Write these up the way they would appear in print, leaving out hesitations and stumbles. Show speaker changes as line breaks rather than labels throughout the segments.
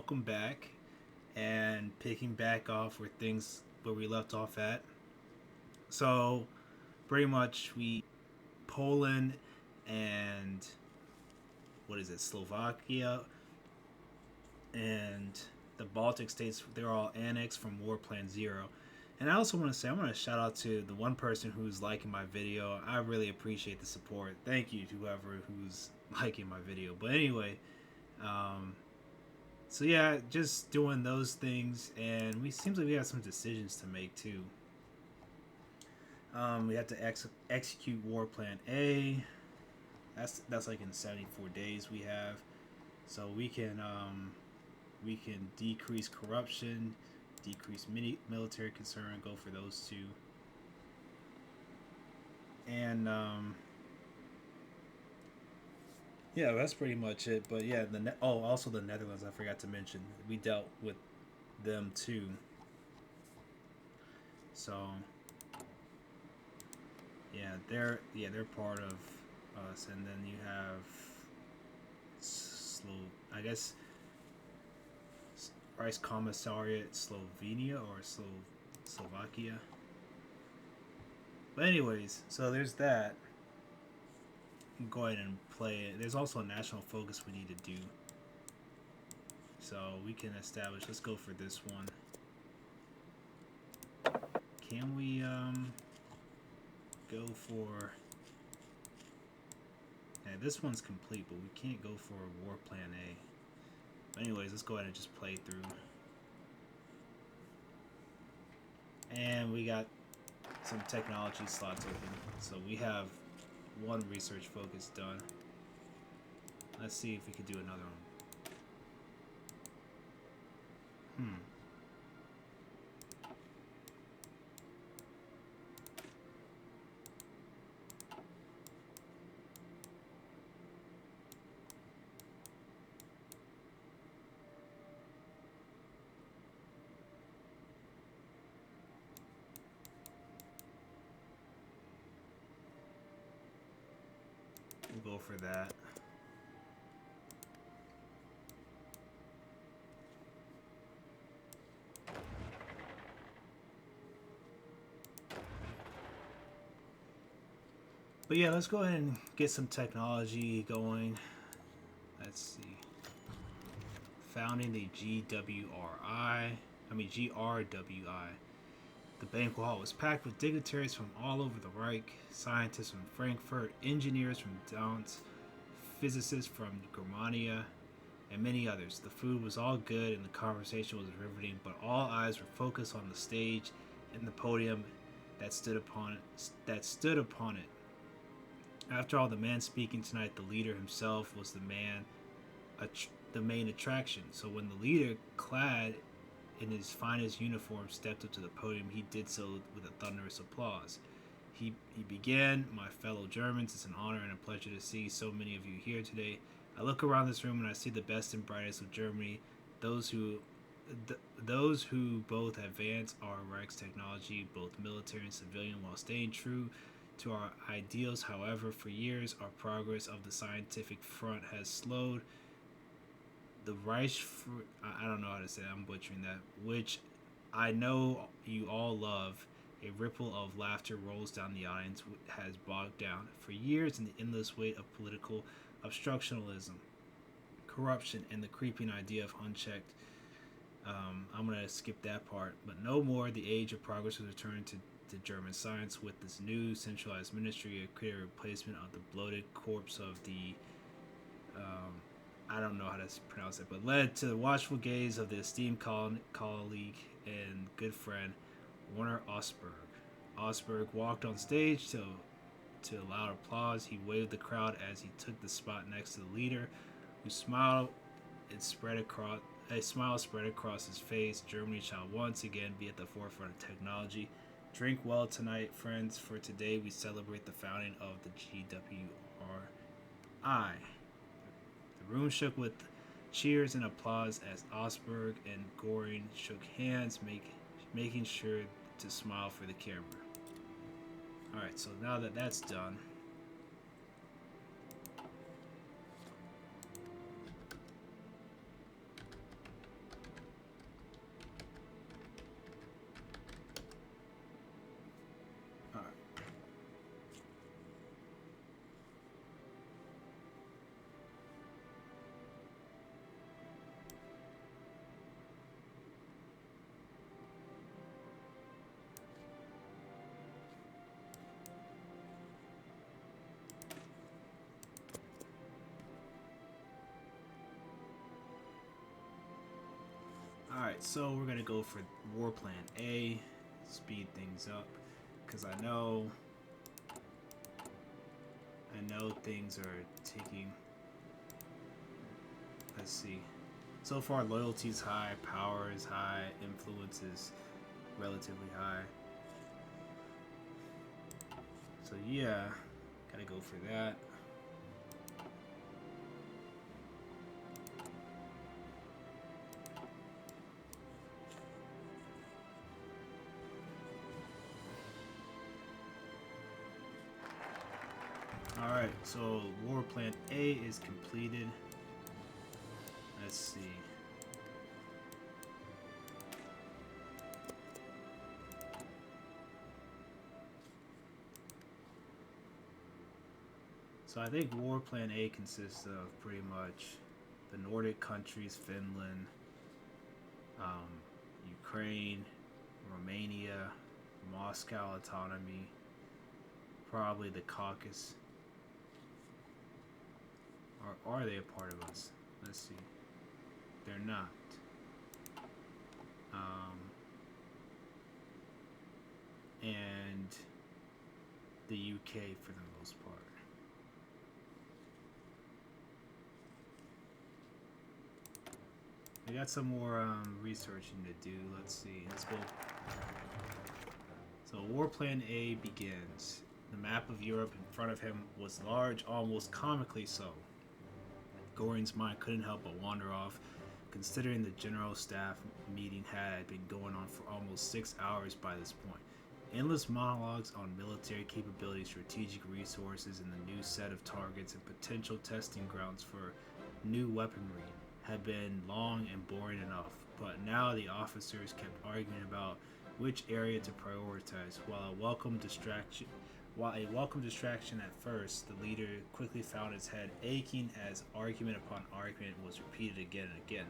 welcome back, and picking back off where we left off at. So, pretty much Poland and what is it, Slovakia and the Baltic states, they're all annexed from War Plan Zero. And I also want to say, I want to shout out to the one person who's liking my video. I really appreciate the support. Thank you to whoever who's liking my video. But anyway, um, so yeah, just doing those things, and we seems like we have some decisions to make too. We have to execute War Plan A. That's like in 74 days we have, so we can decrease corruption, decrease military concern, go for those two, and yeah, that's pretty much it. But yeah, also the Netherlands, I forgot to mention, we dealt with them too. So they're part of us, and then you have I guess Rice Commissariat Slovenia or Slovakia. But anyways, so there's that. Go ahead and play it. There's also a national focus we need to do. So we can establish. Let's go for this one. Can we go for? Yeah, this one's complete, but we can't go for War Plan A. But anyways, let's go ahead and just play through. And we got some technology slots open. So we have one research focus done. Let's see if we could do another one. We'll go for that. But yeah, let's go ahead and get some technology going. Let's see. Founding the GRWI. The banquet hall was packed with dignitaries from all over the Reich, scientists from Frankfurt, engineers from Danz, physicists from Germania, and many others. The food was all good and the conversation was riveting, but all eyes were focused on the stage and the podium that stood upon it. After all, the man speaking tonight, the leader himself, was the main attraction. So when the leader, clad in his finest uniform, stepped up to the podium, he did so with a thunderous applause. He began, "My fellow Germans, it's an honor and a pleasure to see so many of you here today. I look around this room and I see the best and brightest of Germany, those who both advance our Reich's technology, both military and civilian, while staying true to our ideals. However, for years, our progress of the scientific front has slowed. The Reich, I don't know how to say it, I'm butchering that, which I know you all love." A ripple of laughter rolls down the audience, has bogged down for years in the endless weight of political obstructionism, corruption, and the creeping idea of unchecked. I'm going to skip that part. But no more. The age of progress has returned to German science with this new centralized ministry, a clear replacement of the bloated corpse of the I don't know how to pronounce it, but led to the watchful gaze of the esteemed colleague and good friend Werner Osberg. Osberg walked on stage to loud applause. He waved the crowd as he took the spot next to the leader, who smiled. A smile spread across his face. Germany shall once again be at the forefront of technology. Drink well tonight, friends, for today we celebrate the founding of the GWRI. The room shook with cheers and applause as Osberg and Goring shook hands, making sure to smile for the camera. Alright, so now that that's done, Alright, so we're gonna go for War Plan A, speed things up, because I know things are taking. Let's see. So far, loyalty is high, power is high, influence is relatively high. So yeah, gotta go for that. Alright, so War Plan A is completed. Let's see. So I think War Plan A consists of pretty much the Nordic countries, Finland, Ukraine, Romania, Moscow autonomy, probably the Caucasus. Or are they a part of us? Let's see. They're not. And the UK for the most part. We got some more researching to do. Let's see. Let's go. So War Plan A begins. The map of Europe in front of him was large, almost comically so. Goring's mind couldn't help but wander off, considering the general staff meeting had been going on for almost 6 hours by this point. Endless monologues on military capabilities, strategic resources, and the new set of targets and potential testing grounds for new weaponry had been long and boring enough, but now the officers kept arguing about which area to prioritize. While a welcome distraction at first, the leader quickly found his head aching as argument upon argument was repeated again and again.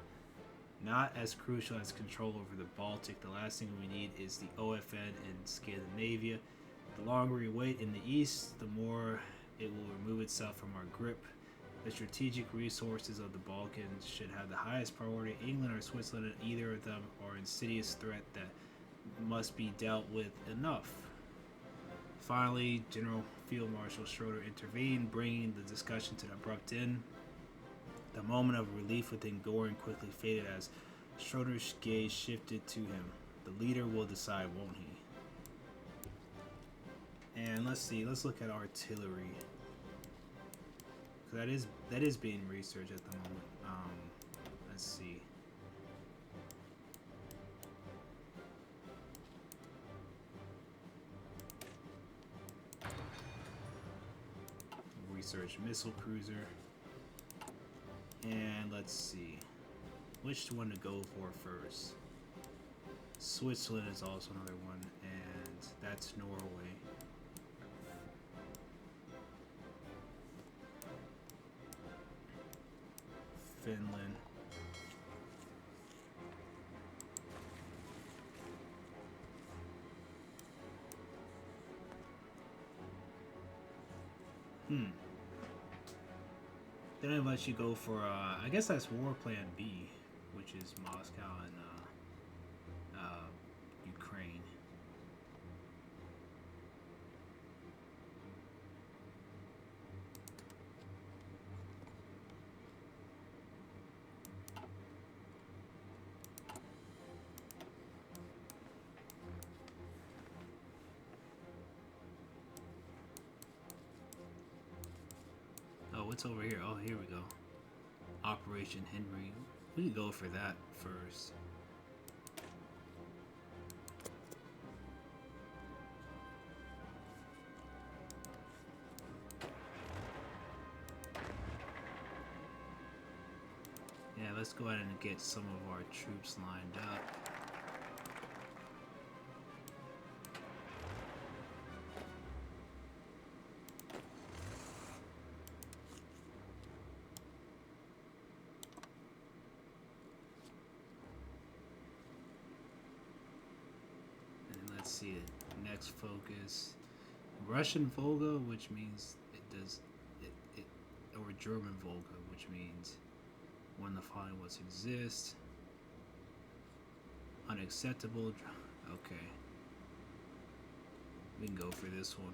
Not as crucial as control over the Baltic, the last thing we need is the OFN in Scandinavia. The longer we wait in the east, the more it will remove itself from our grip. The strategic resources of the Balkans should have the highest priority. England or Switzerland, either of them, are an insidious threat that must be dealt with enough. Finally, General Field Marshal Schroeder intervened, bringing the discussion to an abrupt end. The moment of relief within Goring quickly faded as Schroeder's gaze shifted to him. The leader will decide, won't he? And let's see, let's look at artillery. That is being researched at the moment. Let's see. Research missile cruiser. And let's see. Which one to go for first? Switzerland is also another one, and that's Norway. Finland. Then it lets you go for, I guess that's War Plan B, which is Moscow and Ukraine. Oh, what's over here? Oh, here we go. Operation Henry. We can go for that first. Yeah, let's go ahead and get some of our troops lined up. Let's see it. Next focus, Russian Volga, which means it or German Volga, which means one of the following must exist. Unacceptable. Okay. We can go for this one.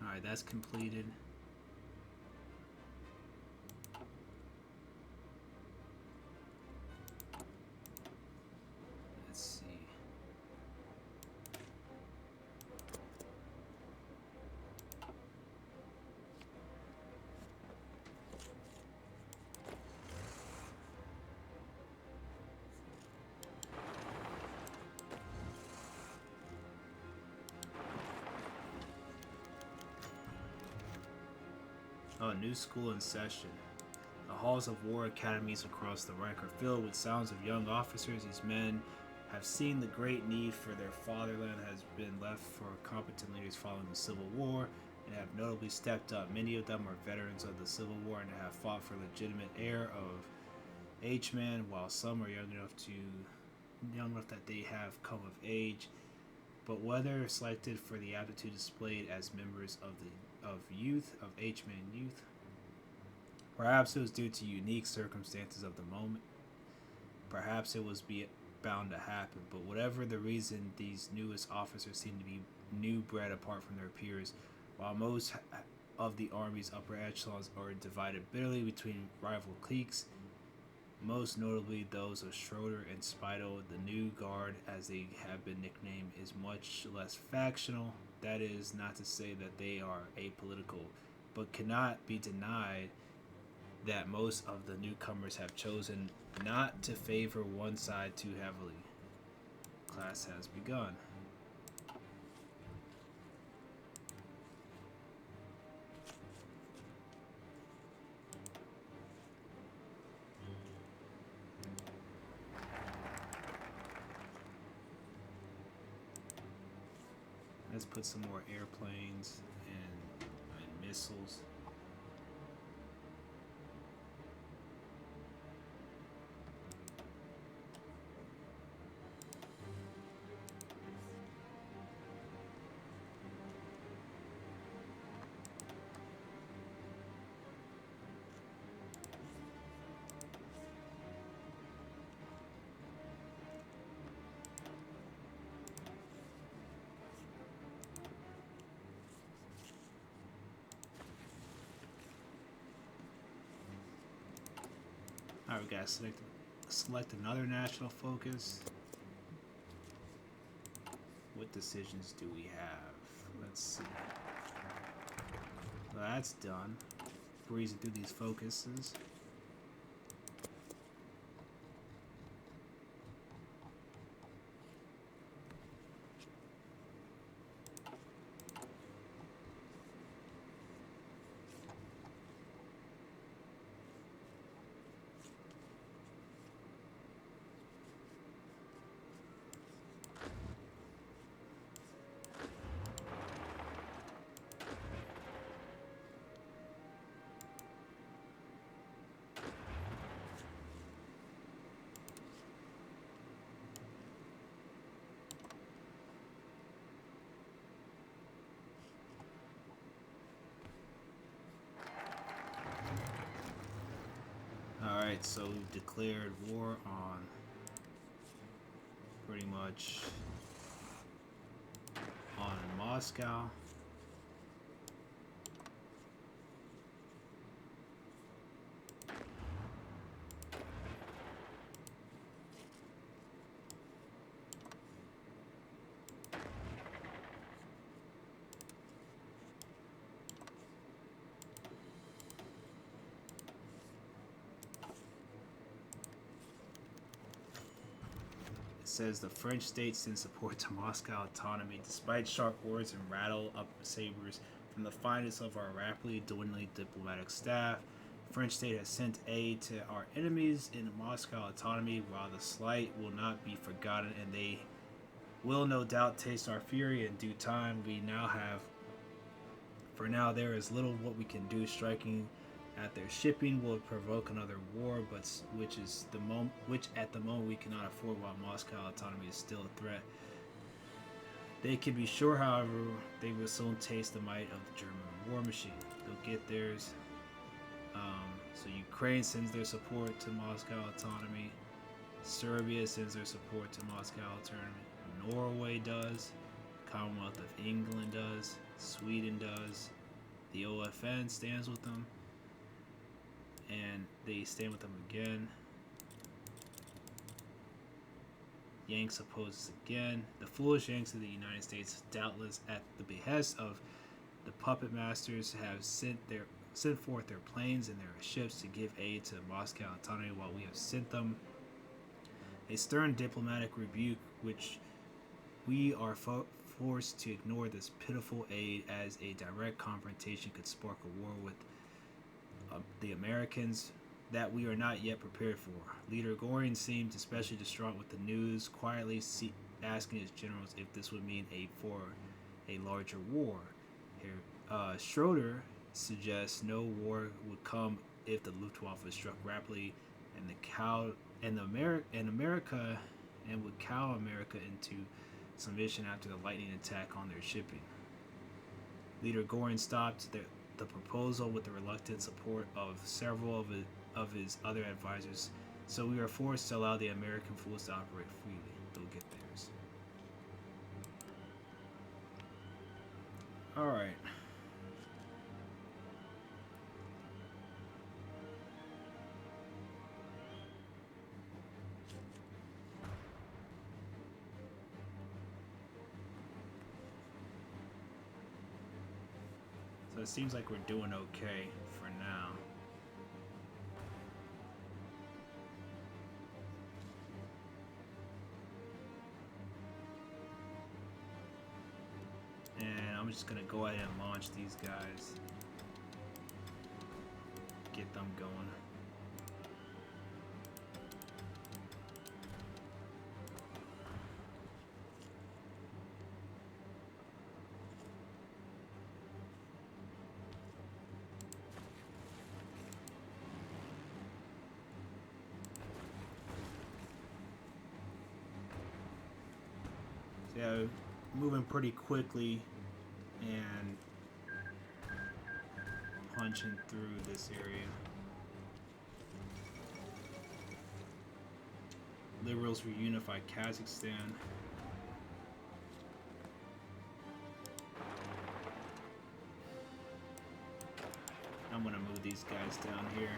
Alright, that's completed. Let's see. Oh, new school in session. The halls of war academies across the Reich are filled with sounds of young officers. These men have seen the great need for their fatherland has been left for competent leaders following the Civil War and have notably stepped up. Many of them are veterans of the Civil War and have fought for legitimate heir of H-man, while some are young enough that they have come of age. But whether selected for the aptitude displayed as members of H-man youth, perhaps it was due to unique circumstances of the moment. Perhaps it was bound to happen. But whatever the reason, these newest officers seem to be new bred apart from their peers, while most of the army's upper echelons are divided bitterly between rival cliques, most notably those of Schroeder and Spidel. The new guard, as they have been nicknamed, is much less factional. That is not to say that they are apolitical, but cannot be denied that most of the newcomers have chosen not to favor one side too heavily. Class has begun. Let's put some more airplanes and missiles. Alright, we gotta select another national focus. What decisions do we have? Let's see. Well, that's done. Breezing through these focuses. Alright, so we've declared war on pretty much on Moscow. Says the French state sends support to Moscow autonomy despite sharp words and rattle up sabers from the finest of our rapidly dwindling diplomatic staff. The French state has sent aid to our enemies in Moscow autonomy. While the slight will not be forgotten and they will no doubt taste our fury in due time, for now there is little what we can do. Striking at their shipping will provoke another war, but which at the moment we cannot afford while Moscow autonomy is still a threat. They can be sure, however, they will soon taste the might of the German war machine. They'll get theirs. So Ukraine sends their support to Moscow autonomy. Serbia sends their support to Moscow autonomy. Norway does. Commonwealth of England does. Sweden does. The OFN stands with them. And they stand with them again. Yanks opposes again. The foolish Yanks of the United States, doubtless at the behest of the puppet masters, have sent forth their planes and their ships to give aid to Moscow autonomy, while we have sent them a stern diplomatic rebuke, which we are forced to ignore this pitiful aid, as a direct confrontation could spark a war with the Americans that we are not yet prepared for. Leader Goring seemed especially distraught with the news, quietly asking his generals if this would mean for a larger war. Here, Schroeder suggests no war would come if the Luftwaffe struck rapidly and would cow America into submission after the lightning attack on their shipping. Leader Goring stopped the proposal with the reluctant support of several of his other advisors, so we are forced to allow the American fools to operate freely. They'll get theirs. Alright. So it seems like we're doing okay for now. And I'm just gonna go ahead and launch these guys. Get them going. Yeah, moving pretty quickly and punching through this area. Liberals reunify Kazakhstan. I'm gonna move these guys down here.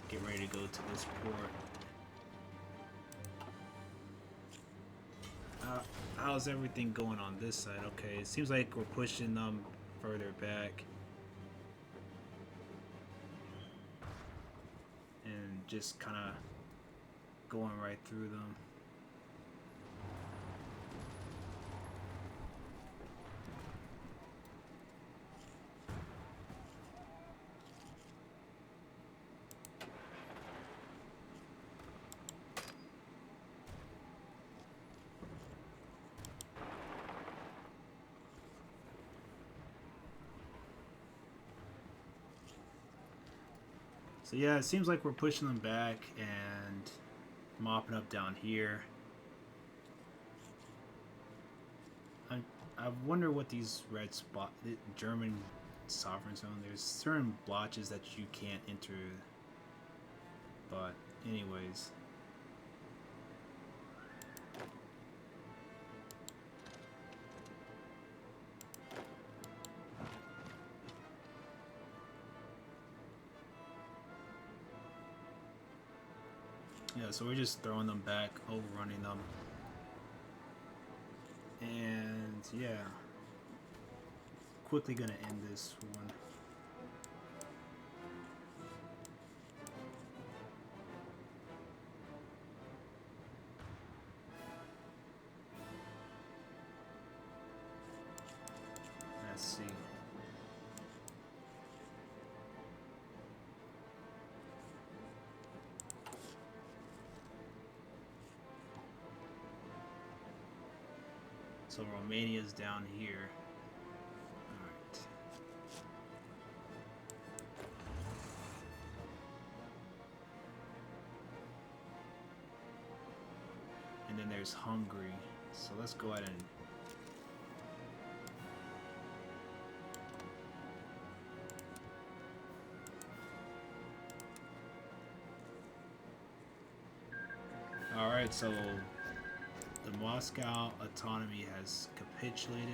Get ready to go to this port. How's everything going on this side? Okay, it seems like we're pushing them further back. And just kind of going right through them. So yeah, it seems like we're pushing them back and mopping up down here. I wonder what these red spot, the German sovereign zone, there's certain blotches that you can't enter. But anyways. Yeah, so we're just throwing them back, overrunning them. And yeah, quickly gonna end this one. Let's see. So Romania's down here. Alright. then there's Hungary. So let's go ahead and alright, so the Moscow autonomy has capitulated.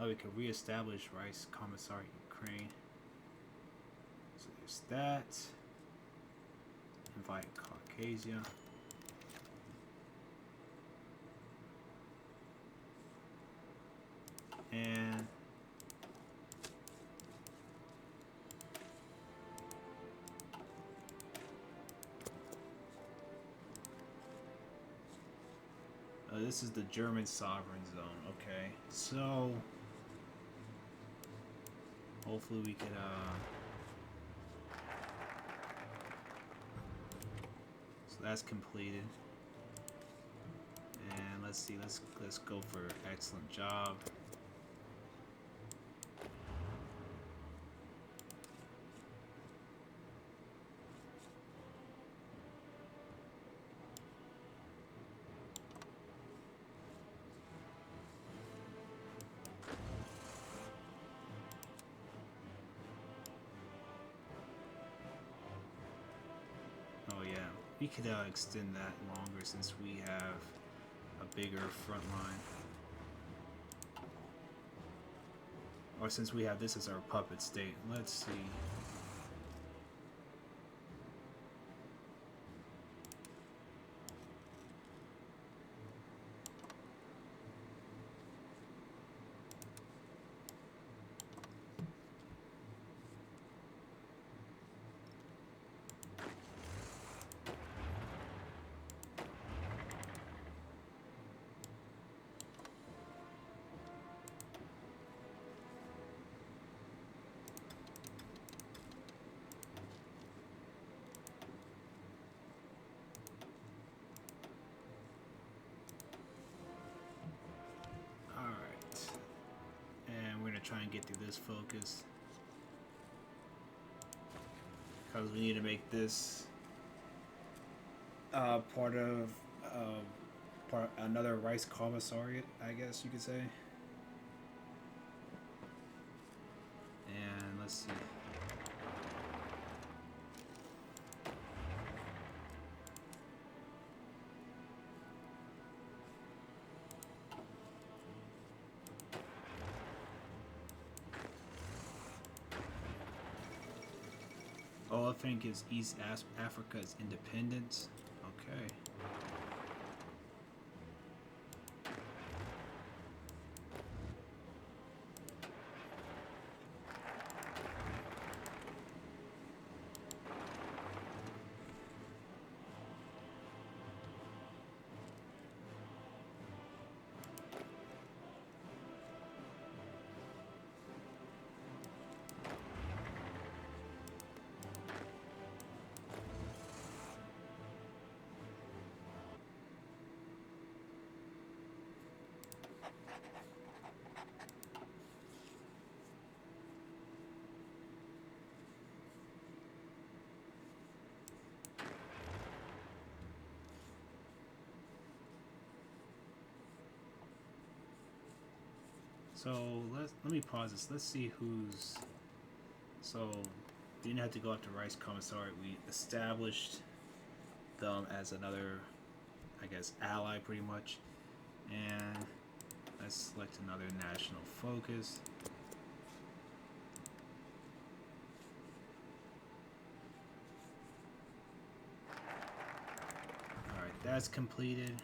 Oh, we can reestablish Rice Commissariat Ukraine. So there's that. Invite Caucasia. And this is the German sovereign zone. Okay, so hopefully we can so that's completed. And let's see, let's go for excellent job. We could extend that longer since we have a bigger front line. Or since we have this as our puppet state. Let's see. Try and get through this focus because we need to make this part of another Rice Commissariat, I guess you could say. And let's see. Olafin gives East Africa its independence. Okay. So let me pause this. Let's see who's. So we didn't have to go up to Rice Commissariat. We established them as another, I guess, ally pretty much. And let's select another national focus. Alright, that's completed.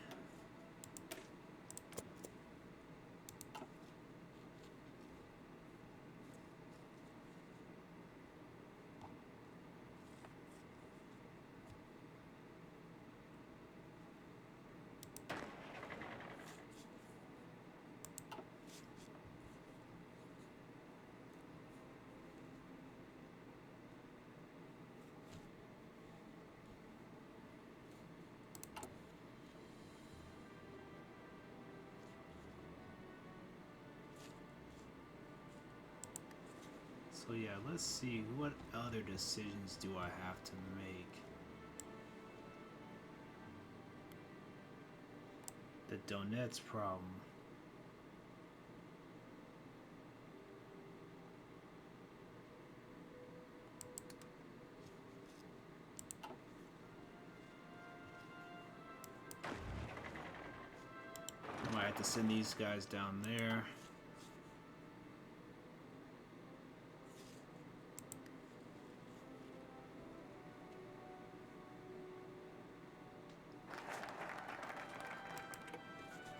So yeah, let's see, what other decisions do I have to make? The Donetsk problem. I might have to send these guys down there.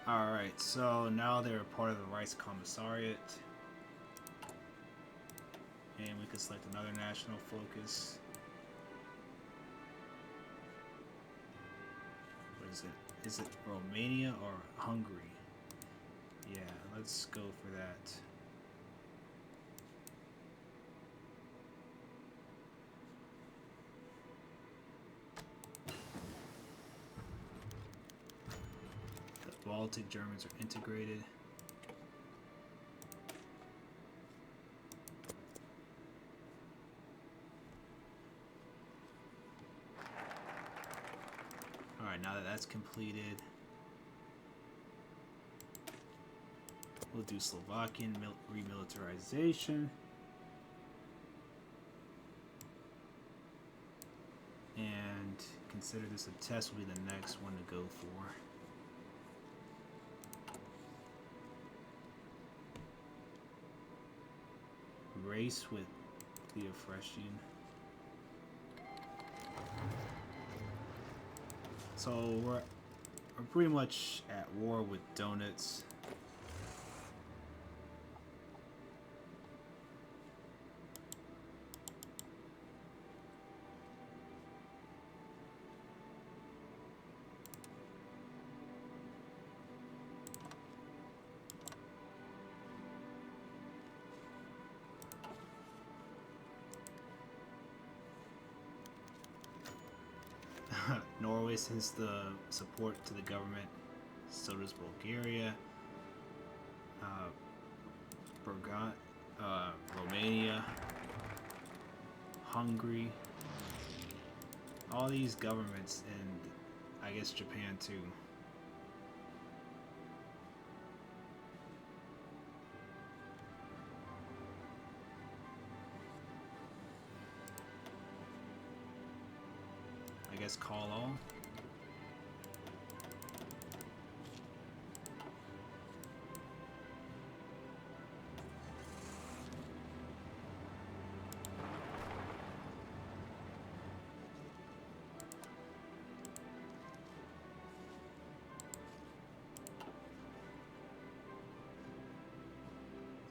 Alright, so now they're a part of the Rice Commissariat. And we can select another national focus. What is it? Is it Romania or Hungary? Yeah, let's go for that. The Baltic Germans are integrated. Alright, now that that's completed, we'll do Slovakian remilitarization. And consider this a test, will be the next one to go for. Race with Theophrestian. So we're pretty much at war with Donetsk. Norway sends the support to the government. So does Bulgaria. Romania. Hungary. All these governments, and I guess Japan too. I guess call all.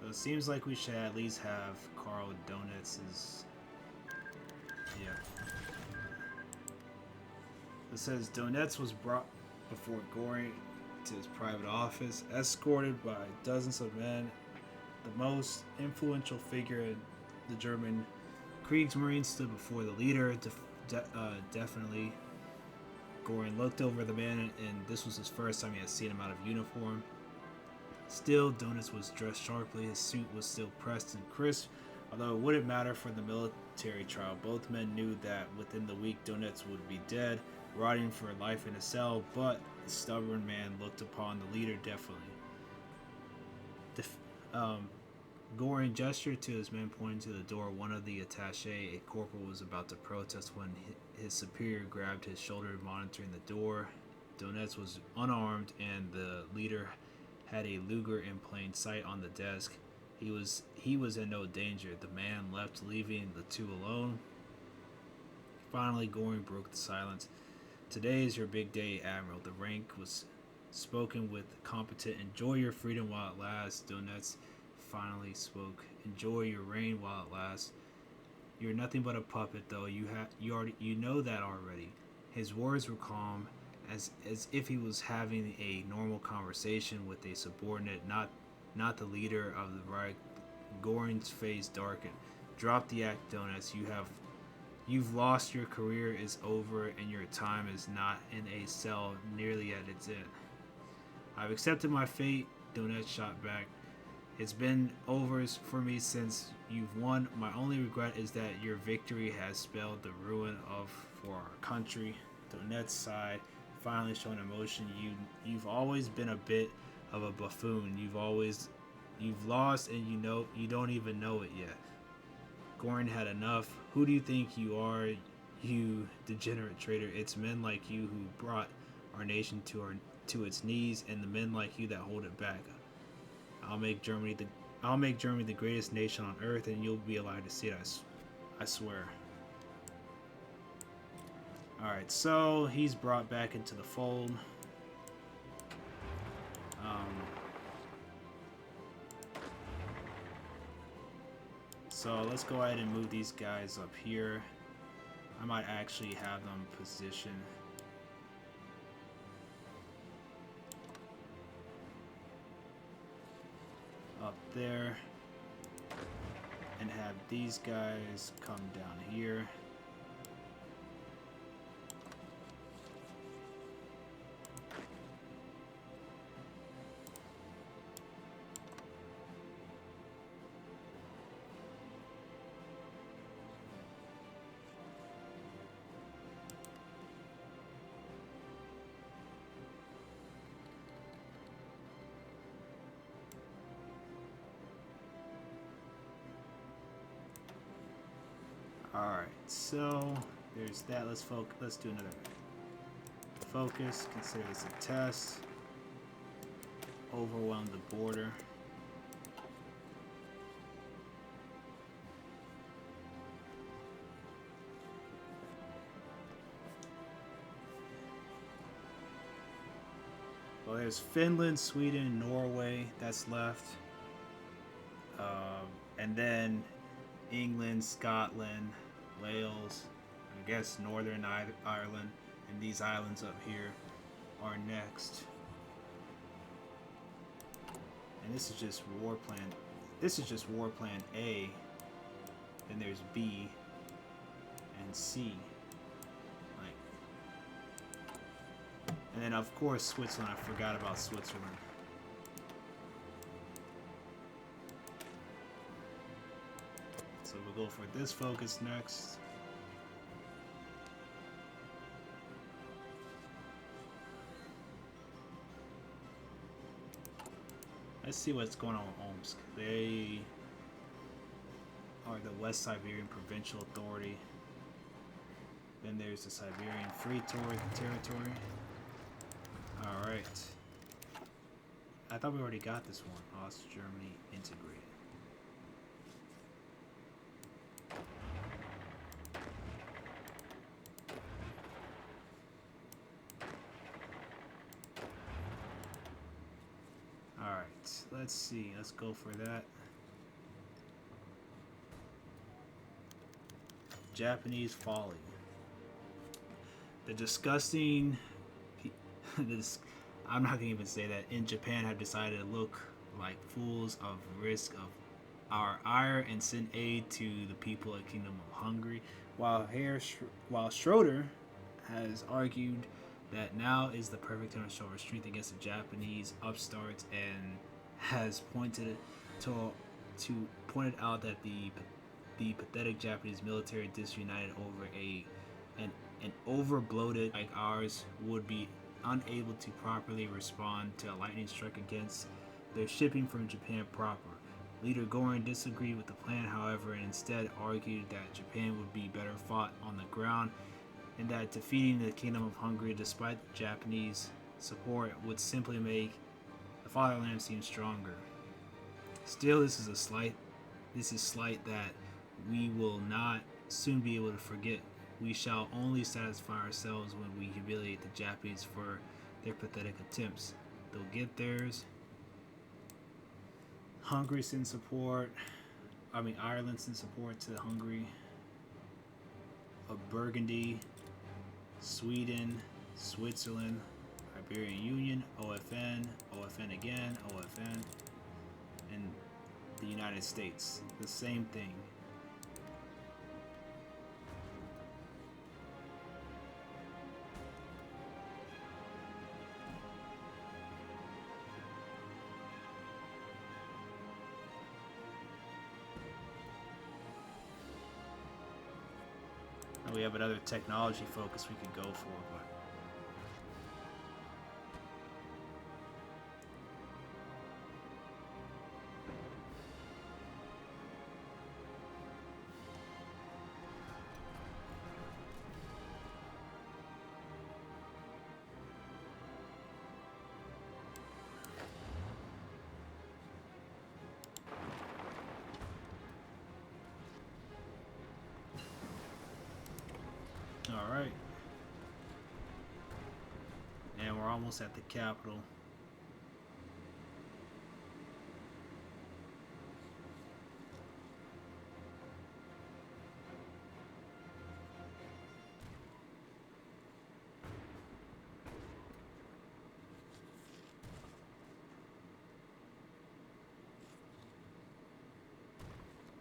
So it seems like we should at least have Karl Donets's. Yeah. It says Donetsk was brought before Goring to his private office, escorted by dozens of men. The most influential figure in the German Kriegsmarine stood before the leader. Definitely, Goring looked over the man, and this was his first time he had seen him out of uniform. Still, Donetsk was dressed sharply. His suit was still pressed and crisp. Although it wouldn't matter for the military trial, both men knew that within the week Donetsk would be dead, rotting for life in a cell, but the stubborn man looked upon the leader definitely. Goring gestured to his men, pointing to the door. One of the attaché, a corporal, was about to protest when his superior grabbed his shoulder, monitoring the door. Donetsk was unarmed, and the leader had a Luger in plain sight on the desk. He was in no danger. The man left, leaving the two alone. Finally, Goring broke the silence. "Today is your big day, Admiral." The rank was spoken with competent. "Enjoy your freedom while it lasts." Donetsk finally spoke. "Enjoy your reign while it lasts. You're nothing but a puppet, though. You know that already." His words were calm, as if he was having a normal conversation with a subordinate, not the leader of the Reich. Goring's face darkened. "Drop the act, Donetsk. You've lost. Your career is over, and your time is not in a cell nearly at its end." "I've accepted my fate," Donetsk shot back. It's been over for me since you've won. My only regret is that your victory has spelled the ruin of for our country. Donet's side finally shown emotion. You've always been a bit of a buffoon. You've lost and you don't even know it yet. Gorin had enough. Who do you think you are, you degenerate traitor? It's men like you who brought our nation to its knees, and the men like you that hold it back. I'll make Germany the greatest nation on earth, and you'll be alive to see it. I swear. All right, so he's brought back into the fold. So let's go ahead and move these guys up here. I might actually have them position up there and have these guys come down here. Alright, so there's that. Let's do another focus. Consider this a test. Overwhelm the border. Well, there's Finland, Sweden, Norway that's left. And then England, Scotland, Wales, I guess Northern Ireland, and these islands up here are next. And this is just war plan. This is just war plan A. Then there's B and C. And then of course Switzerland. I forgot about Switzerland. So we'll go for this focus next. Let's see what's going on with Omsk. They are the West Siberian Provincial Authority. Then there's the Siberian Free Territory. Alright. I thought we already got this one. Ost Germany integrated. Alright, let's see. Let's go for that. Japanese folly. The disgusting... I'm not gonna even say that. In Japan, have decided to look like fools of risk of our ire and send aid to the people of Kingdom of Hungary, while Schroeder has argued that now is the perfect time to show restraint against the Japanese upstarts, and has pointed out that the pathetic Japanese military disunited over an over-bloated like ours would be unable to properly respond to a lightning strike against their shipping from Japan proper. Leader Gorin disagreed with the plan, however, and instead argued that Japan would be better fought on the ground, and that defeating the Kingdom of Hungary, despite Japanese support, would simply make the fatherland seem stronger. Still, this is slight that we will not soon be able to forget. We shall only satisfy ourselves when we humiliate the Japanese for their pathetic attempts. They'll get theirs. Hungary sends support. Ireland sends support to Hungary. Burgundy, Sweden, Switzerland, Iberian Union, OFN, OFN again, OFN, and the United States. The same thing. we have another technology focus we could go for, but all right. And we're almost at the capital.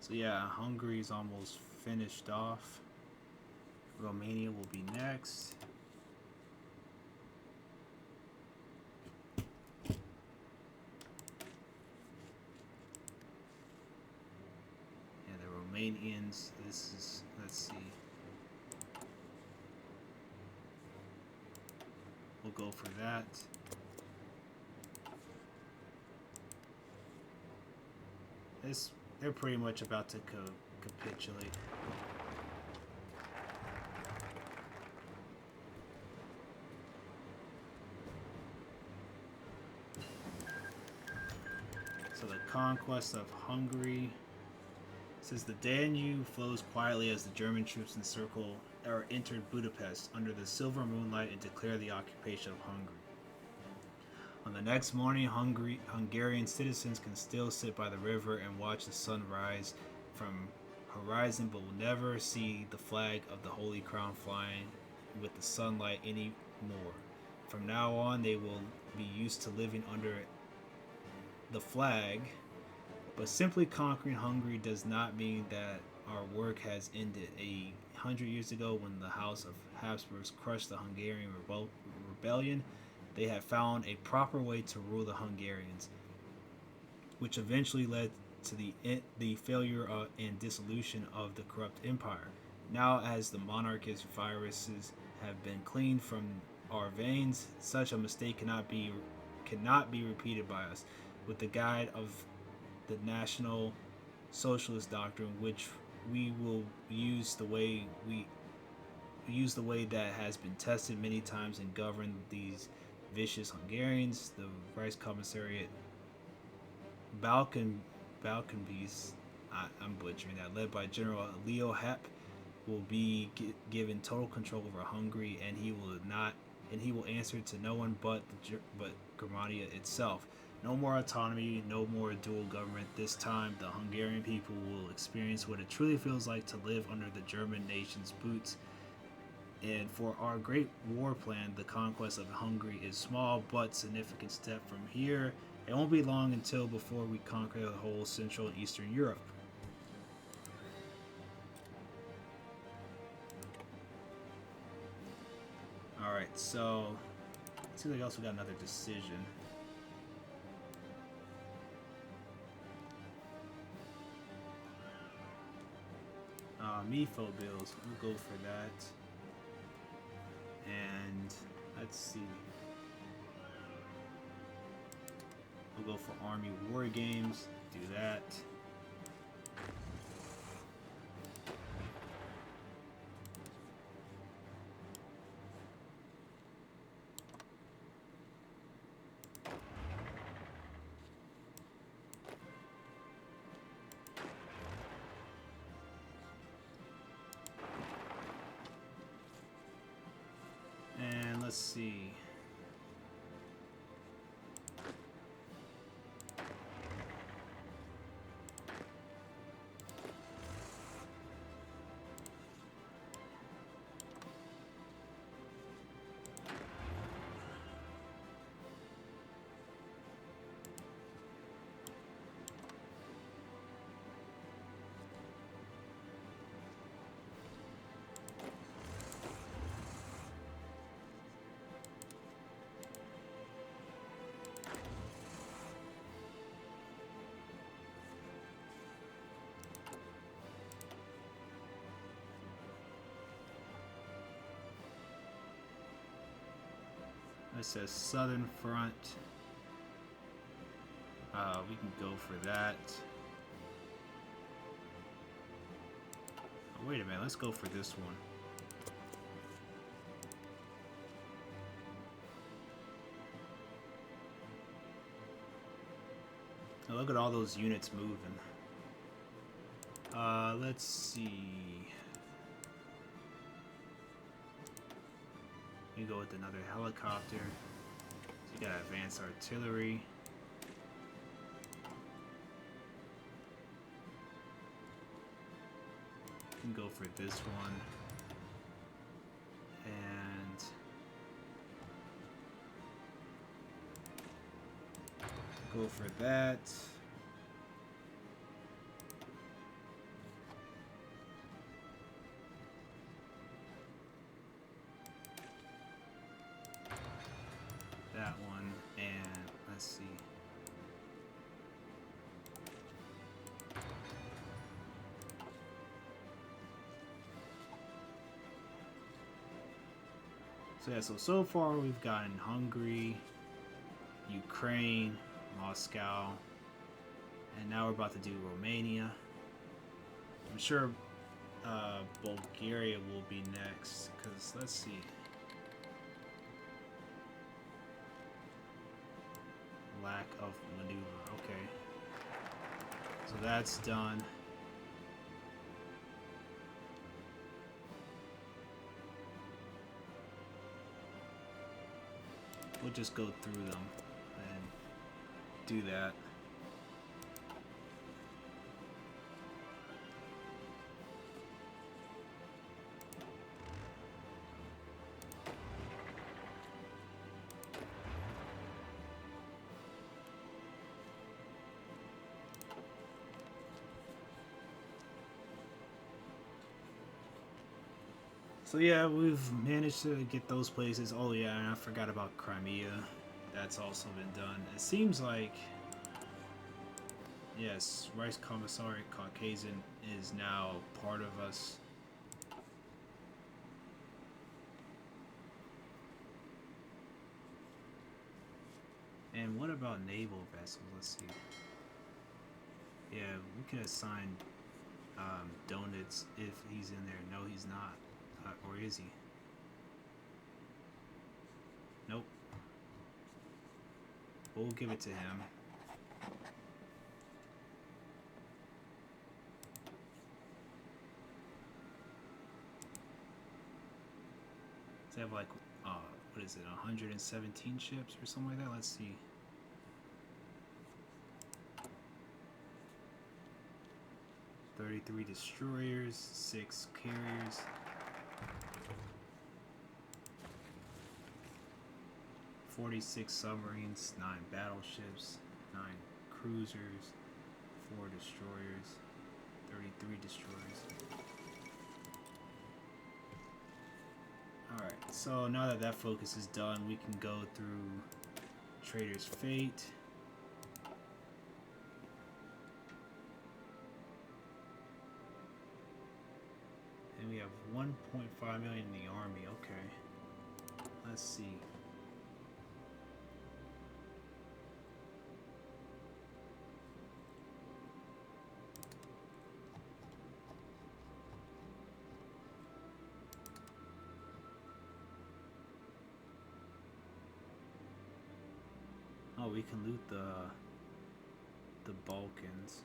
So yeah, Hungary's almost finished off. Romania will be next. Yeah, the Romanians, this is, let's see. We'll go for that. They're pretty much about to capitulate. So the Conquest of Hungary says the Danube flows quietly as the German troops encircle or entered Budapest under the silver moonlight and declare the occupation of Hungary. On the next morning, Hungarian citizens can still sit by the river and watch the sun rise from horizon, but will never see the flag of the Holy Crown flying with the sunlight anymore. From now on, they will be used to living under the flag, but simply conquering Hungary does not mean that our work has ended. 100 years ago, when the House of Habsburgs crushed the Hungarian rebellion, they had found a proper way to rule the Hungarians, which eventually led to the failure and dissolution of the corrupt empire. Now, as the monarchist viruses have been cleaned from our veins, such a mistake cannot be repeated by us. With the guide of the National Socialist doctrine, which we will use the way that has been tested many times and govern these vicious Hungarians, the Reichskommissariat Balkanbees, I'm butchering that, led by General Leo Hep, will be given total control over Hungary, and he will answer to no one but Germania itself. No more autonomy, no more dual government. This time, the Hungarian people will experience what it truly feels like to live under the German nation's boots. And for our great war plan, the conquest of Hungary is small but significant step from here. It won't be long before we conquer the whole Central and Eastern Europe. Alright, so it seems like I also got another decision. Mefo bills, we'll go for that. And let's see. We'll go for Army War Games, do that. And let's see. It says Southern Front. We can go for that. Oh, wait a minute, let's go for this one. Oh, look at all those units moving. Let's see. We go with another helicopter. So you got advanced artillery. Can go for this one. And go for that. That one, and let's see. So yeah, so far we've gotten Hungary, Ukraine, Moscow, and now we're about to do Romania. I'm sure Bulgaria will be next, because let's see. Lack of maneuver, okay. So that's done. We'll just go through them and do that. So yeah, we've managed to get those places. Oh yeah, and I forgot about Crimea. That's also been done. It seems like, yes, Reichskommissariat Caucasian is now part of us. And what about naval vessels? Let's see. Yeah, we can assign Donitz if he's in there. No, he's not. Or is he? Nope. We'll give it to him. They have like, what is it, 117 ships or something like that? Let's see. "33 destroyers, 6 carriers, 46 submarines, 9 battleships, 9 cruisers, 4 destroyers, 33 destroyers." Alright, so now that focus is done, we can go through Trader's Fate. And we have 1.5 million in the army, okay. Let's see. Oh, we can loot the Balkans.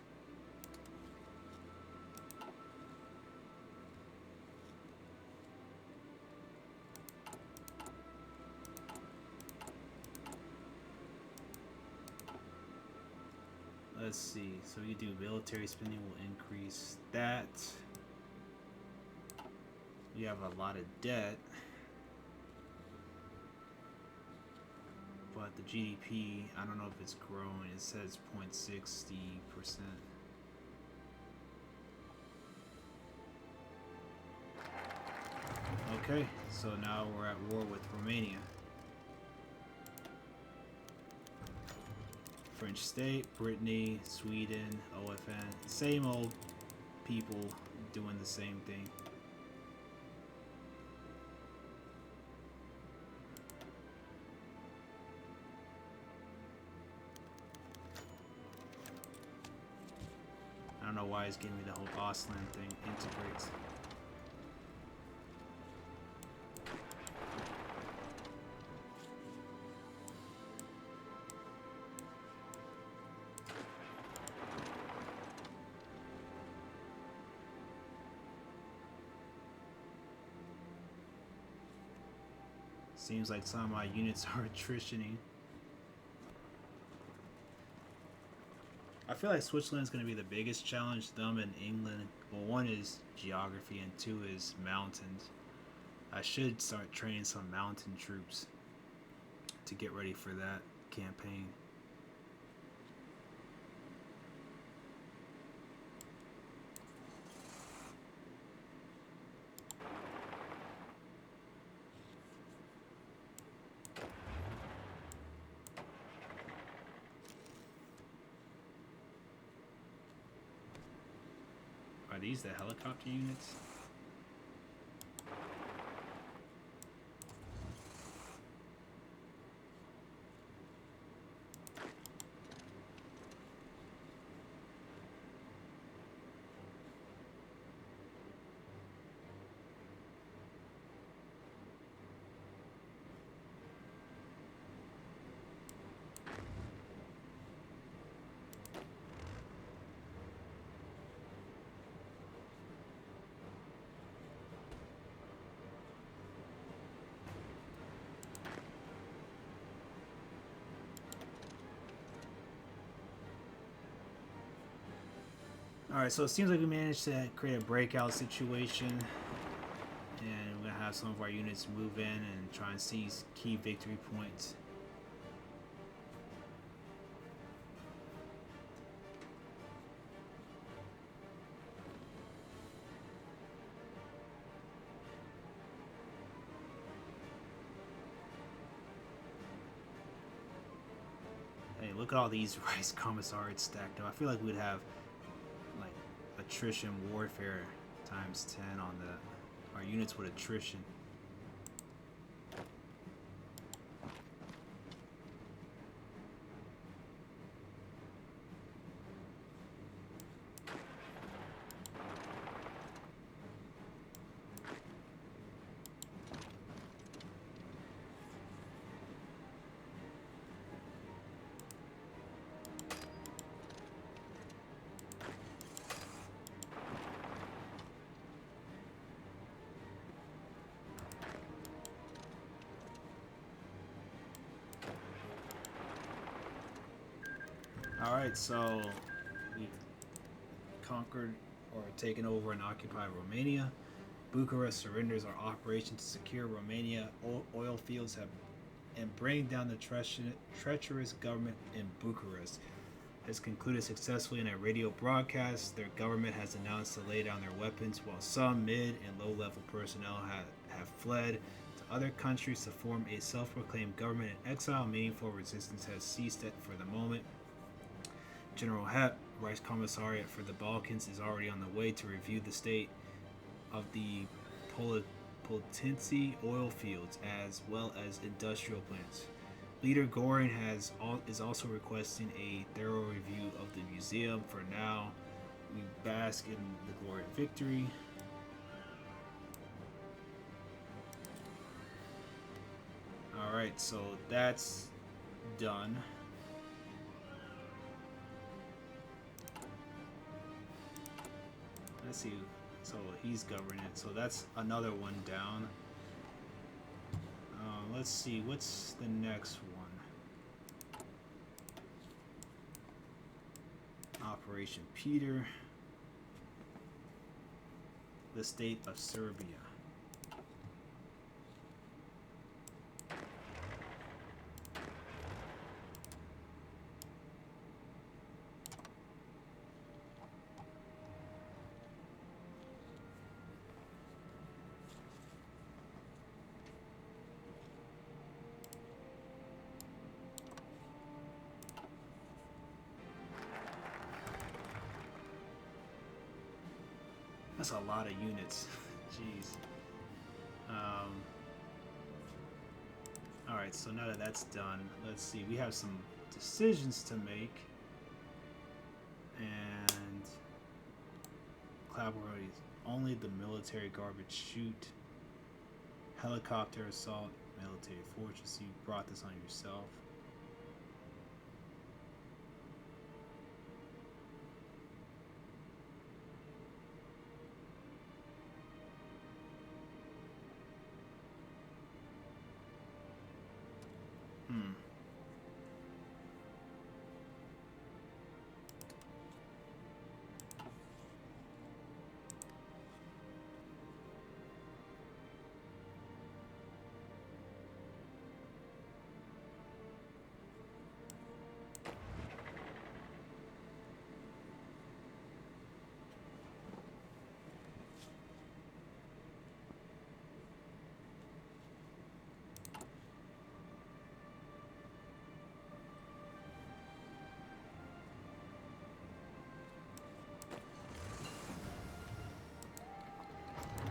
Let's see. So we do military spending will increase that. We have a lot of debt. But the GDP, I don't know if it's growing. It says 0.60%. Okay, so now we're at war with Romania. French state, Brittany, Sweden, OFN. Same old people doing the same thing. know why it's giving me the whole Auslan thing. Integrates. Seems like some of my units are attritioning. I feel like Switzerland's going to be the biggest challenge. Them and England. Well, one is geography and two is mountains. I should start training some mountain troops to get ready for that campaign. Are these the helicopter units? Alright, so it seems like we managed to create a breakout situation. And we're going to have some of our units move in and try and seize key victory points. Hey, look at all these rice commissariats stacked up. I feel like we'd have like attrition warfare times 10 on our units with attrition. Alright, so we've conquered or taken over and occupied Romania. Bucharest surrenders our operation to secure Romania oil fields and bring down the treacherous government in Bucharest. Has concluded successfully in a radio broadcast. Their government has announced to lay down their weapons, while some mid and low-level personnel have fled to other countries to form a self-proclaimed government in exile. Meaningful resistance has ceased for the moment. General Hep, Vice Commissariat for the Balkans, is already on the way to review the state of the Potency oil fields as well as industrial plants. Leader Goring is also requesting a thorough review of the museum. For now, we bask in the glory of victory. Alright, so that's done. Let's see, so he's governing it, so that's another one down. Let's see, what's the next one? Operation Peter. The state of Serbia. That's a lot of units. Jeez. Alright, so now that that's done, let's see. We have some decisions to make. And cavalry, only the military garbage shoot. Helicopter assault, military fortress. You brought this on yourself.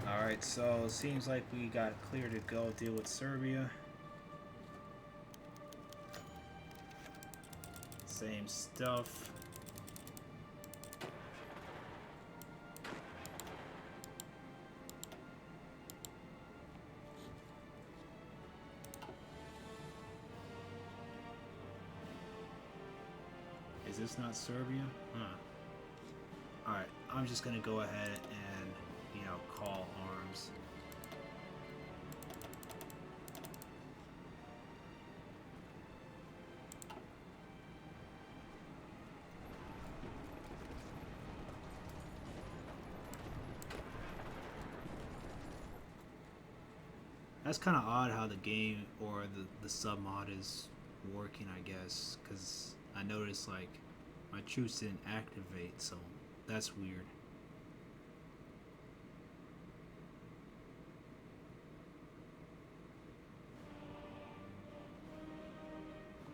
Alright, so seems like we got clear to go deal with Serbia. Same stuff. Is this not Serbia? Huh. Alright, I'm just gonna go ahead and, call arms. That's kind of odd how the game or the sub mod is working, I guess, because I noticed like my troops didn't activate, so that's weird.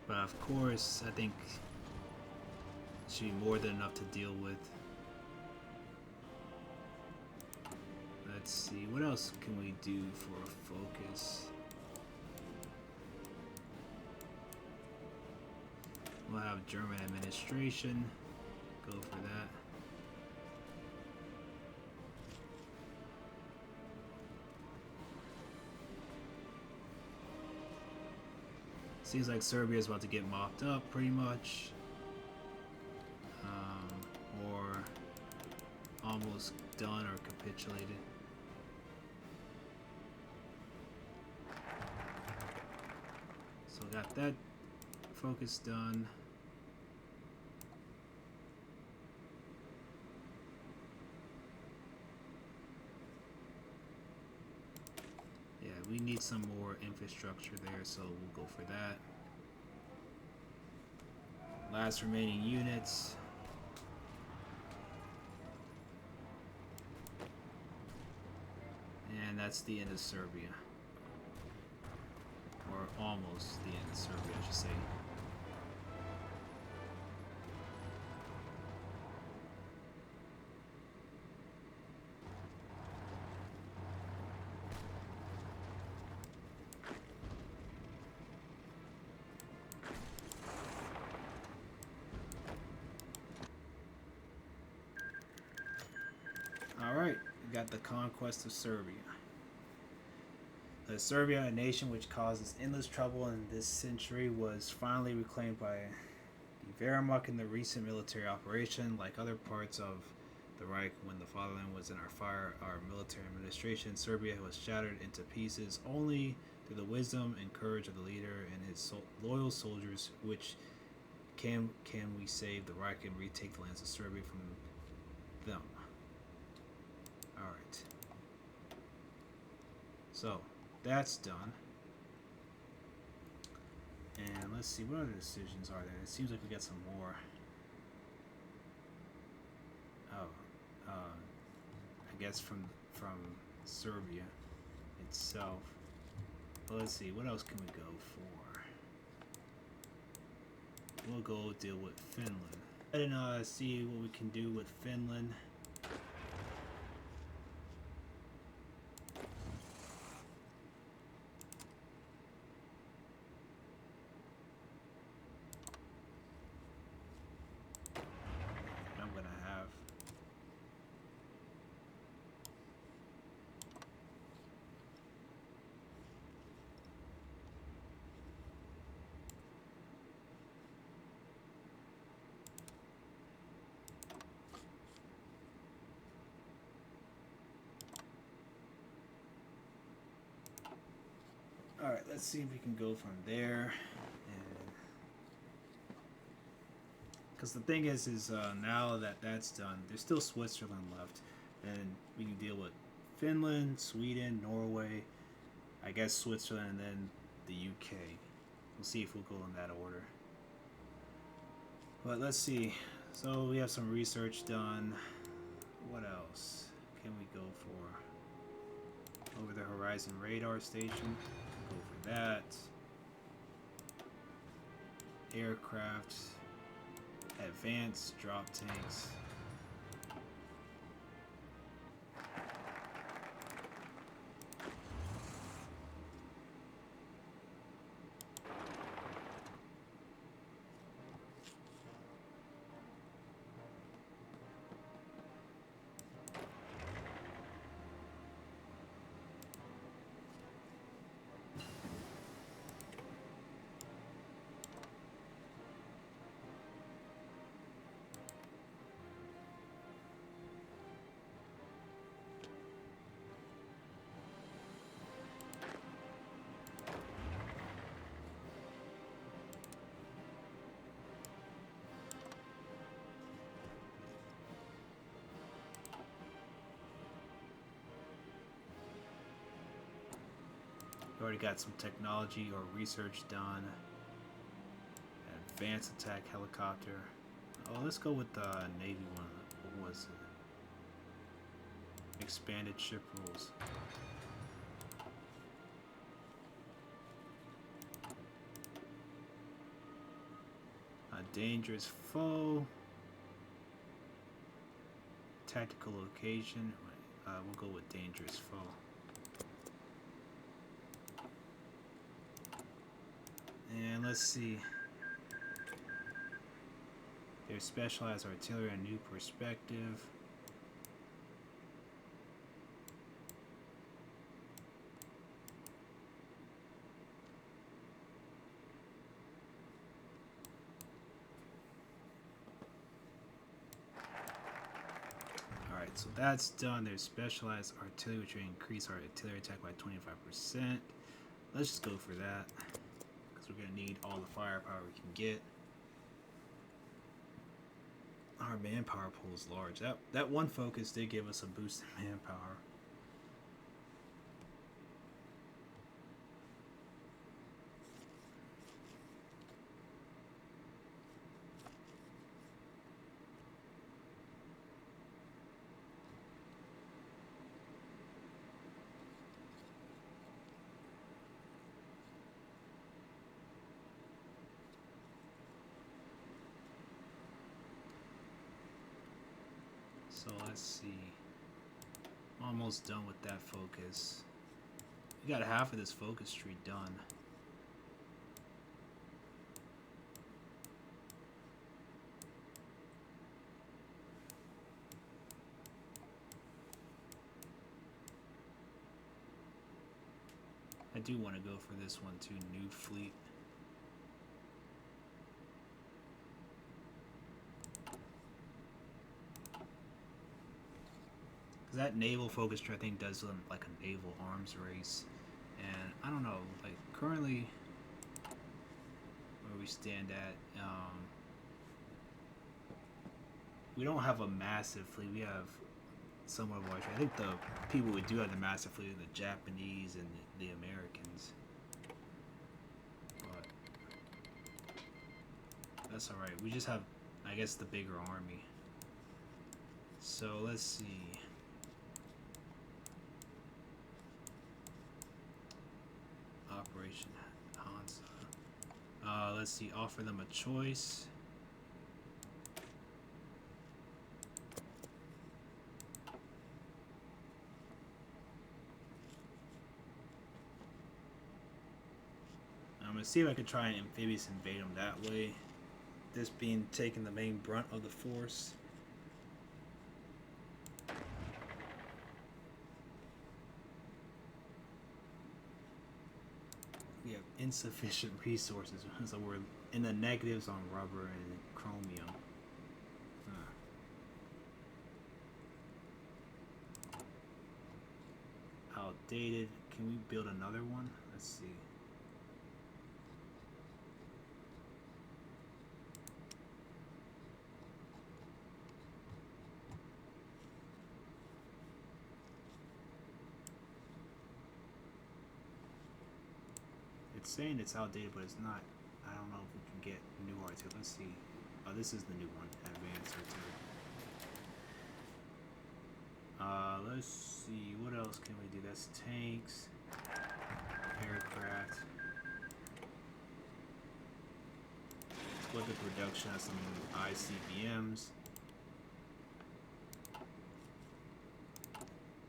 But of course, I think it should be more than enough to deal with. Let's see, what else can we do for a focus? We'll have German administration. Go for that. Seems like Serbia is about to get mopped up pretty much. Or almost done or capitulated. So got that focus done. Yeah, we need some more infrastructure there, so we'll go for that. Last remaining units. And that's the end of Serbia. Or almost the end of Serbia, I should say. Alright, we got the Conquest of Serbia. Serbia, a nation which causes endless trouble in this century, was finally reclaimed by the Wehrmacht in the recent military operation. Like other parts of the Reich, when the fatherland was in our military administration, Serbia was shattered into pieces only through the wisdom and courage of the leader and his loyal soldiers, which can we save the Reich and retake the lands of Serbia from them. Alright. So, that's done. And let's see, what other decisions are there? It seems like we got some more. I guess from Serbia itself. But let's see, what else can we go for? We'll go deal with Finland. And see what we can do with Finland. I'm gonna have Alright, let's see if we can go from there. Because the thing is now that that's done, there's still Switzerland left. And we can deal with Finland, Sweden, Norway, I guess Switzerland, and then the UK. We'll see if we'll go in that order. But let's see. So we have some research done. What else can we go for? Over the horizon radar station. Go for that. Aircraft. Advanced drop tanks. We already got some technology or research done. Advanced attack helicopter. Oh, let's go with the Navy one. What was it? Expanded ship rules. A dangerous foe. Tactical location. We'll go with dangerous foe. And let's see. There's specialized artillery and new perspective. Alright, so that's done. There's specialized artillery which will increase our artillery attack by 25%. Let's just go for that. We're going to need all the firepower we can get. Our manpower pool is large. That one focus did give us a boost in manpower. So let's see. Almost done with that focus. We got half of this focus tree done. I do want to go for this one too, new fleet. That naval focus tree, I think, does like a naval arms race, and I don't know, like currently where we stand at, we don't have a massive fleet. We have somewhat of a large. I think the people who do have the massive fleet are the Japanese and the Americans, but that's all right. We just have, I guess, the bigger army. So let's see. Operation Hansa. Let's see, offer them a choice. I'm gonna see if I could try and amphibious invade them that way. This being taking the main brunt of the force. We have insufficient resources, so we're in the negatives on rubber and chromium. Outdated. Can we build another one? Let's see. It's saying it's outdated, but it's not. I don't know if we can get new artillery. Let's see. Oh, this is the new one. Advanced artillery. Let's see. What else can we do? That's tanks, aircraft. Split the production of some ICBMs.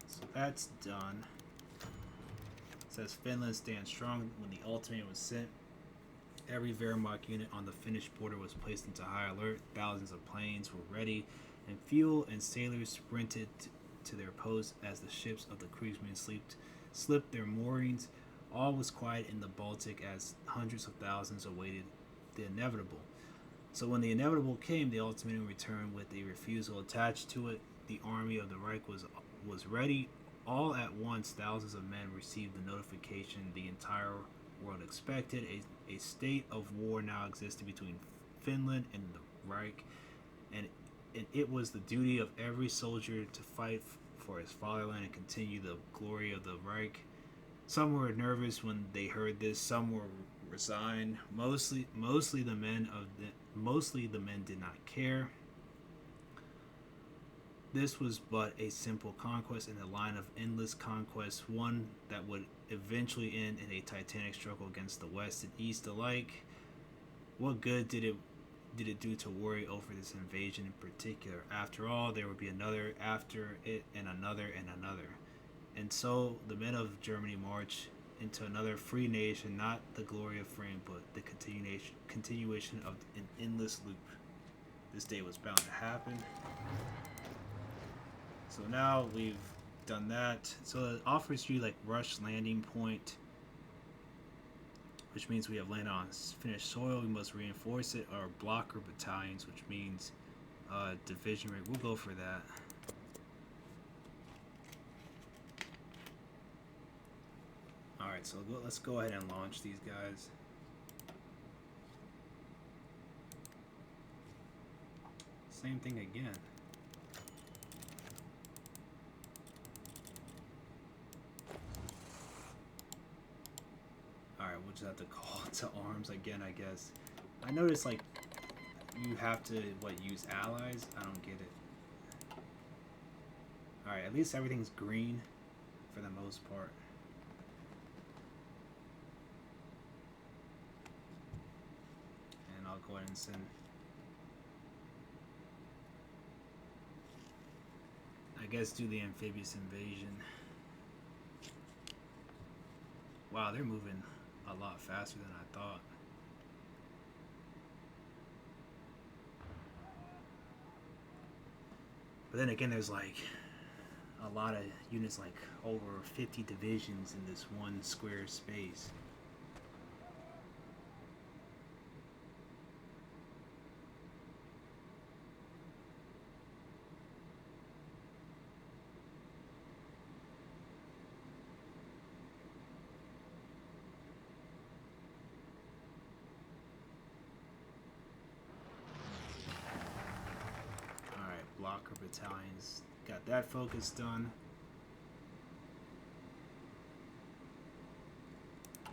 So that's done. It says Finland stands strong. When the ultimatum was sent, every Wehrmacht unit on the Finnish border was placed into high alert. Thousands of planes were ready, and fuel and sailors sprinted to their posts as the ships of the Kriegsmarine slipped their moorings. All was quiet in the Baltic as hundreds of thousands awaited the inevitable. So when the inevitable came, the ultimatum returned with a refusal attached to it. The army of the Reich was ready. All at once, thousands of men received the notification the entire world expected. A state of war now existed between Finland and the Reich, and it was the duty of every soldier to fight for his fatherland and continue the glory of the Reich. Some were nervous when they heard this. Some were resigned. Mostly the men did not care. This was but a simple conquest in a line of endless conquests, one that would eventually end in a titanic struggle against the West and East alike. What good did it do to worry over this invasion in particular? After all, there would be another after it, and another and another. And so the men of Germany marched into another free nation, not the glory of freedom, but the continuation of an endless loop. This day was bound to happen. So now we've done that. So it offers you like rush landing point, which means we have landed on Finnish soil. We must reinforce it. Or blocker battalions, which means division rate. We'll go for that. Alright, so let's go ahead and launch these guys. Same thing again. Alright, we'll just have to call to arms again, I guess. I noticed, like, you have to, use allies? I don't get it. Alright, at least everything's green for the most part. And I'll go ahead and send... I guess do the Amphibious Invasion. Wow, they're moving a lot faster than I thought. But then again, there's like a lot of units, like over 50 divisions in this one square space. Blocker battalions. Got that focus done.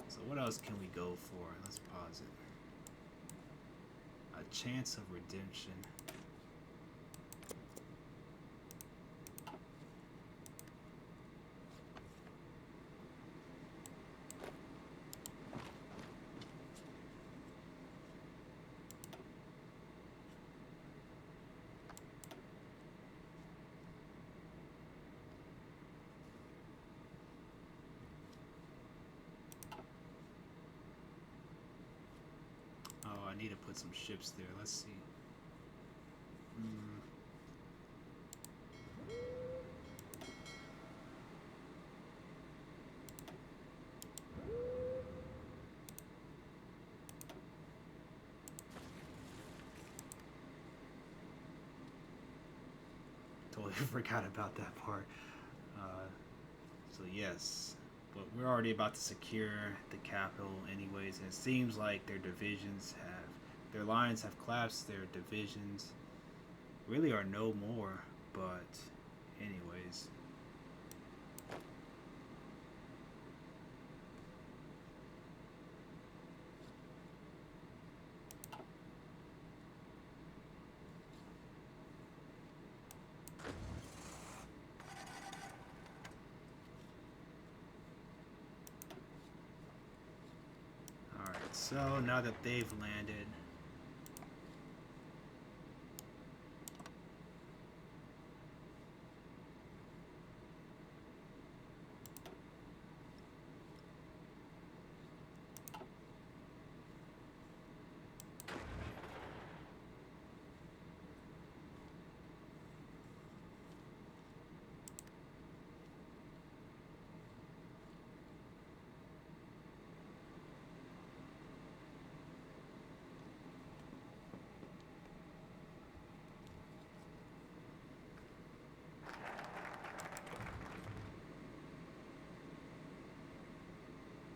So what else can we go for? Let's pause it. A chance of redemption. I need to put some ships there. Let's see. Totally forgot about that part. So yes. But we're already about to secure the capital anyways, and it seems like their lines have collapsed, their divisions really are no more, but anyways. So now that they've landed,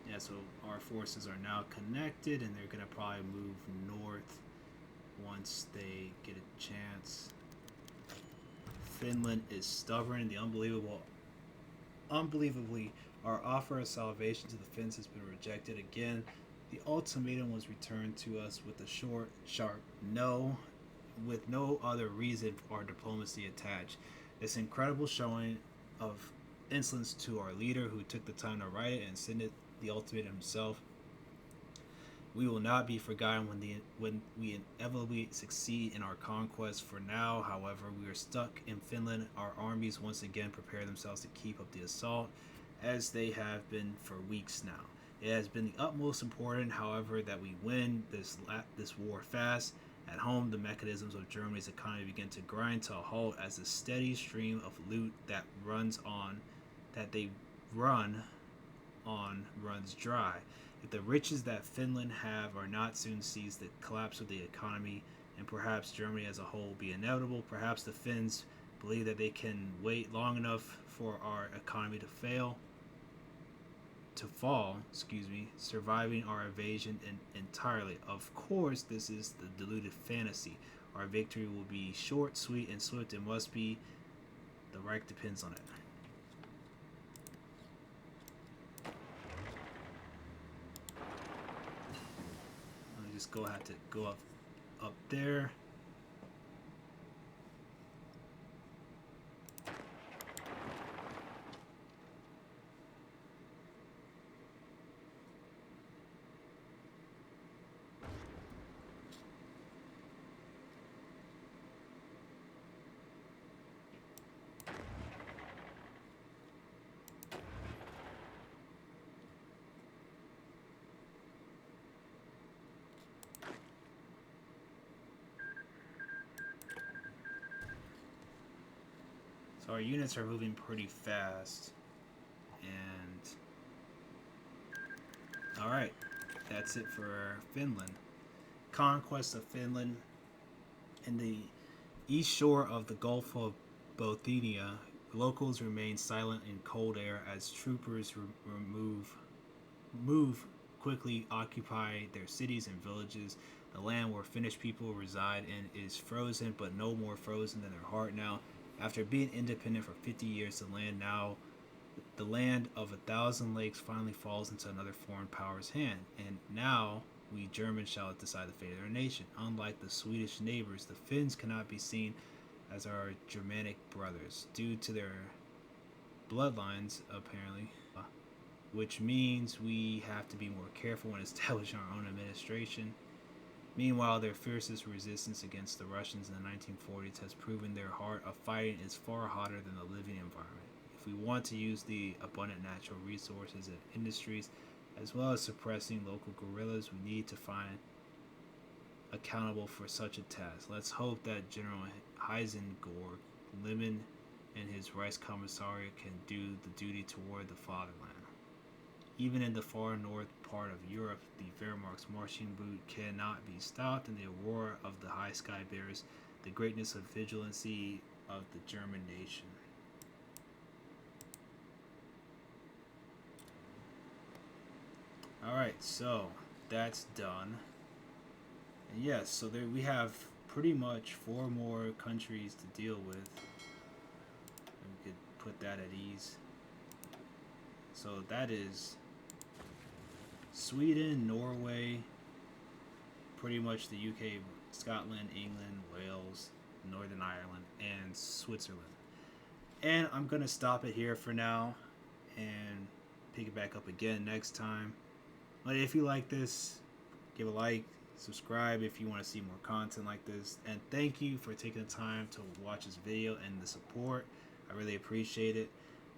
yeah, so our forces are now connected, and they're gonna probably move north once they get a chance. Finland is stubborn. Unbelievably, our offer of salvation to the Finns has been rejected again. The ultimatum was returned to us with a short, sharp no, with no other reason or diplomacy attached. This incredible showing of insolence to our leader, who took the time to write it and send it the ultimatum himself. We will not be forgotten when we inevitably succeed in our conquest. For now, however, we are stuck in Finland. Our armies once again prepare themselves to keep up the assault, as they have been for weeks now. It has been the utmost important, however, that we win this war fast. At home, the mechanisms of Germany's economy begin to grind to a halt as the steady stream of loot that they run on runs dry. If the riches that Finland have are not soon seized, the collapse of the economy and perhaps Germany as a whole will be inevitable. Perhaps the Finns believe that they can wait long enough for our economy to fall, surviving our invasion entirely. Of course, this is the deluded fantasy. Our victory will be short, sweet, and swift. It must be. The Reich depends on it. Have to go up there. So our units are moving pretty fast. And alright, that's it for Finland. Conquest of Finland. In the east shore of the Gulf of Bothnia, locals remain silent in cold air as troopers move quickly, occupy their cities and villages. The land where Finnish people reside in is frozen, but no more frozen than their heart now. After being independent for 50 years, the land of 1,000 lakes finally falls into another foreign power's hand, and now we Germans shall decide the fate of their nation. Unlike the Swedish neighbors, the Finns cannot be seen as our Germanic brothers due to their bloodlines, apparently, which means we have to be more careful when establishing our own administration. Meanwhile, their fiercest resistance against the Russians in the 1940s has proven their heart of fighting is far hotter than the living environment. If we want to use the abundant natural resources and industries, as well as suppressing local guerrillas, we need to find accountable for such a task. Let's hope that General Heisengorg Liman and his Reichskommissariat can do the duty toward the fatherland. Even in the far north part of Europe, the Wehrmacht's marching boot cannot be stopped, and the aurora of the high sky bears the greatness of vigilancy of the German nation. Alright, so that's done. And yes, so there we have pretty much 4 more countries to deal with. And we could put that at ease. So that is Sweden, Norway, pretty much the UK, Scotland, England, Wales, Northern Ireland, and Switzerland. And I'm going to stop it here for now and pick it back up again next time. But if you like this, give a like, subscribe if you want to see more content like this, and thank you for taking the time to watch this video and the support. I really appreciate it,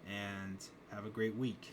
and have a great week.